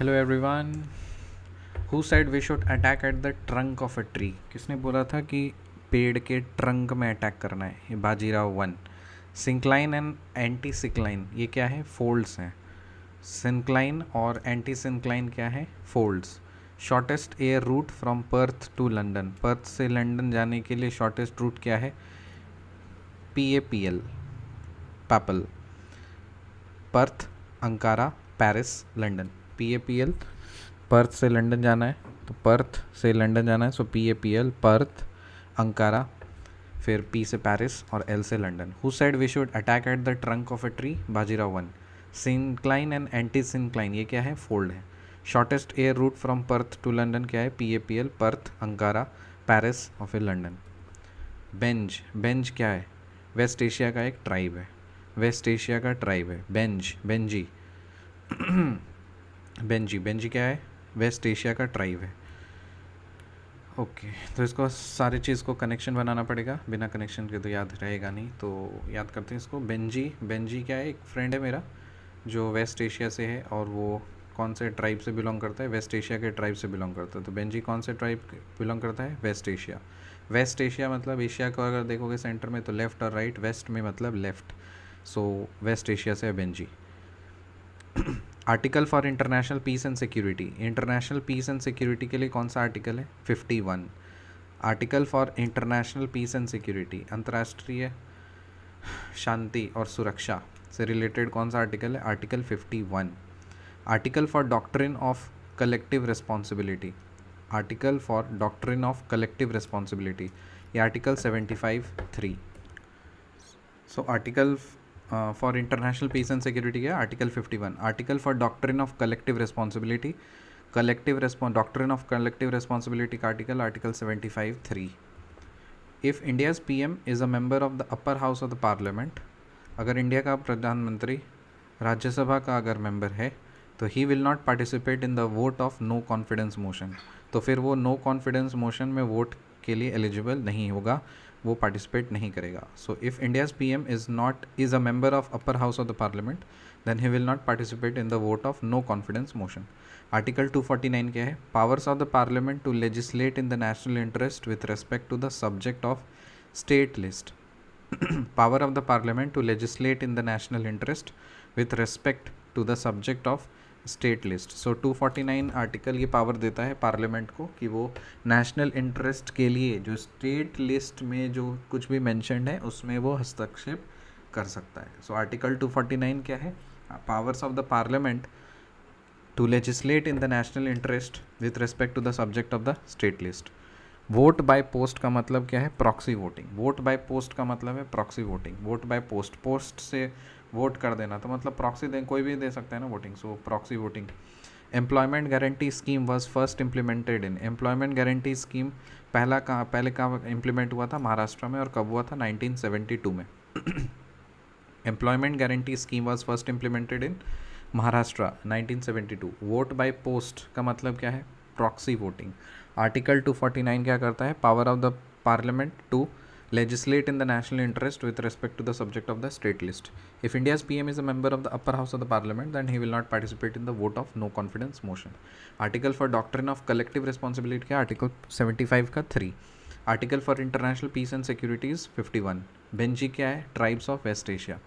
Hello everyone. Who said we should attack at the trunk of a tree? किसने बोला था कि पेड़ के ट्रंक में अटैक करना है? ये Bajirao one. Syncline and anti syncline ये क्या है? फोल्ड्स हैं। सिंक्लाइन और एंटी सिंक्लाइन क्या है? Folds. Shortest air route from Perth to London, Perth से लंदन जाने के लिए शॉर्टेस्ट रूट क्या है? PAPL, PAPL. Perth, Ankara, Paris, London. PAPL, Perth से लंदन जाना है तो पर्थ से लंदन जाना है, सो PAPL पर्थ, अंकारा, फिर P से पेरिस और L से London. Who said we should attack at the trunk of a tree? Bajirao one. Syncline and anti syncline ये क्या है? फोल्ड है। Shortest air route from Perth to London क्या है? PAPL पर्थ, अंकारा, पेरिस और फिर लंदन। बेंज, बेंज क्या है? वेस्ट एशिया का एक ट्राइब है, वेस्ट एशिया का ट्राइब है। बेंज, बेंजी बेंजी, बेंजी क्या है? वेस्ट एशिया का ट्राइब है। ओके, तो इसको सारी चीज़ को कनेक्शन बनाना पड़ेगा, बिना कनेक्शन के तो याद रहेगा नहीं, तो याद करते हैं इसको। बेंजी, बेंजी क्या है? एक फ्रेंड है मेरा जो वेस्ट एशिया से है, और वो कौन से ट्राइब से बिलोंग करता है? वेस्ट एशिया के ट्राइब से बिलोंग करता है। तो बेंजी कौन से ट्राइब बिलोंग करता है? West Asia. वेस्ट एशिया मतलब एशिया को अगर देखोगे सेंटर में तो लेफ़्ट और राइट, वेस्ट में मतलब लेफ़्ट, सो वेस्ट एशिया से है बेंजी। Article for international peace and security, international peace and security के लिए कौन सा आर्टिकल है? 51। Article for international peace and security, अंतर्राष्ट्रीय शांति और सुरक्षा से रिलेटेड कौन सा आर्टिकल है? Article 51। Article for doctrine of collective responsibility, article for doctrine of collective responsibility ये article 75(3). So article for international peace and security क्या? Article 51। Article for doctrine of collective responsibility, doctrine of collective responsibility का article 75(3). If India's PM is a member of the upper house of the parliament, अगर India का प्रधानमंत्री राज्यसभा का अगर member है तो he will not participate in the vote of no confidence motion, तो फिर वो नो कॉन्फिडेंस मोशन में वोट के लिए एलिजिबल नहीं होगा, वो पार्टिसिपेट नहीं करेगा। So if India's PM is a member of upper house of the parliament then he will not participate in the vote of no confidence motion. Article 249 क्या है? Powers of the parliament to legislate in the national interest with respect to the subject of state list. Power of the parliament to legislate in the national interest with respect to the subject of state list. So 249 article ये power देता है parliament को कि वो national interest के लिए जो state list में जो कुछ भी मेंशन्ड है उसमें वो हस्तक्षेप कर सकता है। सो आर्टिकल 249 क्या है? Powers of the parliament to legislate in the national interest with respect to the subject of the state list. Vote by post का मतलब क्या है? Proxy voting. Vote by post का मतलब है proxy voting. Vote by post, post से vote कर देना, तो मतलब प्रॉक्सी दे, कोई भी दे सकता है ना voting, so proxy voting. Employment guarantee scheme was first implemented in, employment guarantee scheme पहले कहाँ इम्प्लीमेंट हुआ था? महाराष्ट्र में। और कब हुआ था? 1972 में। Employment guarantee scheme was first implemented in Maharashtra 1972। Vote by post का मतलब क्या है? Proxy voting. आर्टिकल 249 क्या करता है? Power of the parliament to legislate in the national interest with respect to the subject of the state list. If India's PM is a member of the upper house of the parliament, then he will not participate in the vote of no confidence motion. Article for doctrine of collective responsibility क्या? Article 75 का 3। Article for international peace and securities 51। बेंजी क्या है? Tribes of waste Asia.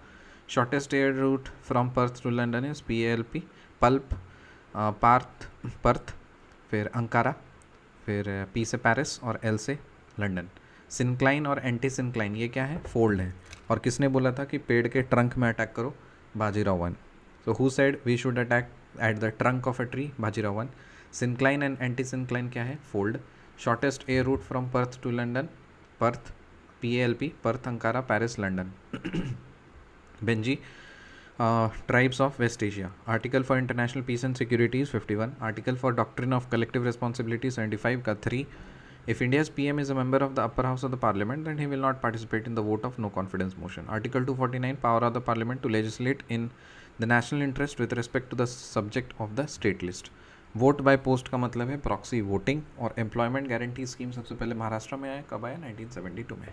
Shortest air route from Perth to London is PALP, PALP, Perth, फिर Ankara, फिर P से Paris और L से लंदन। सिंक्लाइन और एंटी सिंक्लाइन ये क्या है? फोल्ड है। और किसने बोला था कि पेड़ के ट्रंक में अटैक करो? Bajirao one. So who said we should attack at the trunk of a tree? Bajirao one. Syncline and anti syncline क्या है? Fold. Shortest air route from Perth to London, Perth, PALP, Perth, Ankara, Paris, London. बेंजी, tribes of waste Asia. Article for international peace and security is 51। Article for doctrine of collective responsibility 75 का 3। If India's PM is a member of the upper house of the parliament, then he will not participate in the vote of no confidence motion. Article 249, power of the parliament to legislate in the national interest with respect to the subject of the state list. Vote by post का मतलब है proxy voting. और employment guarantee scheme सबसे पहले महाराष्ट्र में आया, कब आया? 1972 में।